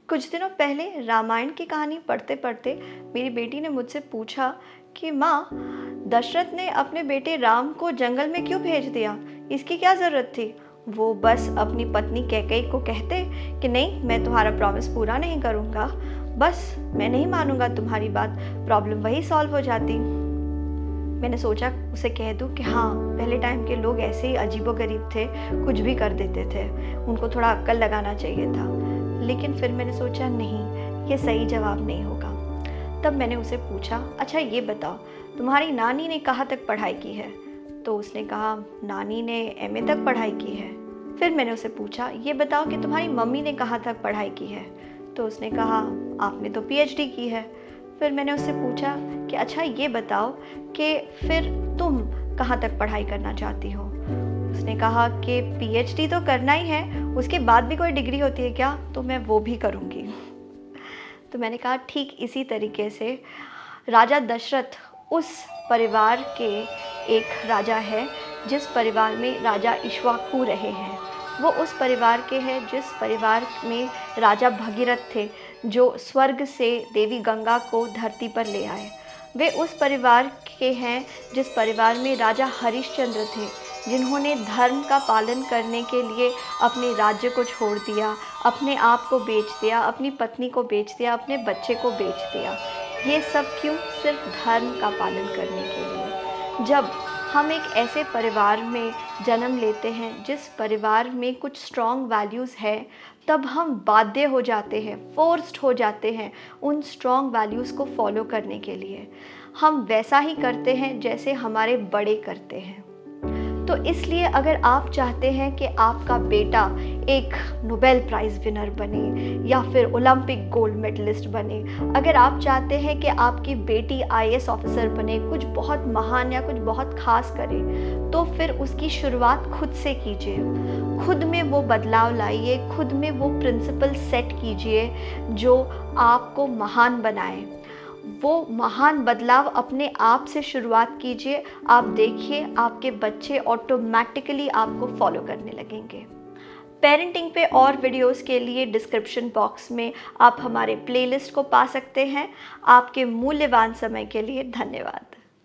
कुछ दिनों पहले रामायण की कहानी पढ़ते पढ़ते मेरी बेटी ने मुझसे पूछा कि माँ, दशरथ ने अपने बेटे राम को जंगल में क्यों भेज दिया? इसकी क्या ज़रूरत थी? वो बस अपनी पत्नी कैकेयी को कहते कि नहीं, मैं तुम्हारा प्रॉमिस पूरा नहीं करूँगा, बस मैं नहीं मानूंगा तुम्हारी बात, प्रॉब्लम वही सॉल्व हो जाती। मैंने सोचा उसे कह दूं कि हाँ, पहले टाइम के लोग ऐसे ही अजीबोगरीब थे, कुछ भी कर देते थे, उनको थोड़ा अक्ल लगाना चाहिए था। लेकिन फिर मैंने सोचा नहीं, ये सही जवाब नहीं होगा। तब मैंने उसे पूछा, अच्छा ये बताओ, तुम्हारी नानी ने कहाँ तक पढ़ाई की है? तो उसने कहा, नानी ने एमए तक पढ़ाई की है। फिर मैंने उसे पूछा, ये बताओ कि तुम्हारी मम्मी ने कहाँ तक पढ़ाई की है? तो उसने कहा, आपने तो पीएचडी की है। फिर मैंने उससे पूछा कि अच्छा ये बताओ कि फिर तुम कहाँ तक पढ़ाई करना चाहती हो? उसने कहा कि पीएचडी तो करना ही है, उसके बाद भी कोई डिग्री होती है क्या? तो मैं वो भी करूँगी। तो मैंने कहा ठीक इसी तरीके से राजा दशरथ उस परिवार के एक राजा है जिस परिवार में राजा इक्ष्वाकु रहे हैं। वो उस परिवार के हैं जिस परिवार में राजा भगीरथ थे, जो स्वर्ग से देवी गंगा को धरती पर ले आए। वे उस परिवार के हैं जिस परिवार में राजा हरिश्चंद्र थे, जिन्होंने धर्म का पालन करने के लिए अपने राज्य को छोड़ दिया, अपने आप को बेच दिया, अपनी पत्नी को बेच दिया, अपने बच्चे को बेच दिया। ये सब क्यों? सिर्फ धर्म का पालन करने के लिए। जब हम एक ऐसे परिवार में जन्म लेते हैं जिस परिवार में कुछ स्ट्रॉन्ग वैल्यूज़ है, तब हम बाध्य हो जाते हैं, फोर्स्ड हो जाते हैं उन स्ट्रॉन्ग वैल्यूज़ को फॉलो करने के लिए। हम वैसा ही करते हैं जैसे हमारे बड़े करते हैं। तो इसलिए अगर आप चाहते हैं कि आपका बेटा एक नोबेल प्राइज़ विनर बने या फिर ओलंपिक गोल्ड मेडलिस्ट बने, अगर आप चाहते हैं कि आपकी बेटी आईएएस ऑफिसर बने, कुछ बहुत महान या कुछ बहुत खास करे, तो फिर उसकी शुरुआत खुद से कीजिए। खुद में वो बदलाव लाइए, खुद में वो प्रिंसिपल सेट कीजिए जो आपको महान बनाए। वो महान बदलाव अपने आप से शुरुआत कीजिए। आप देखिए आपके बच्चे ऑटोमेटिकली आपको फॉलो करने लगेंगे। पेरेंटिंग पे और वीडियोस के लिए डिस्क्रिप्शन बॉक्स में आप हमारे प्लेलिस्ट को पा सकते हैं। आपके मूल्यवान समय के लिए धन्यवाद।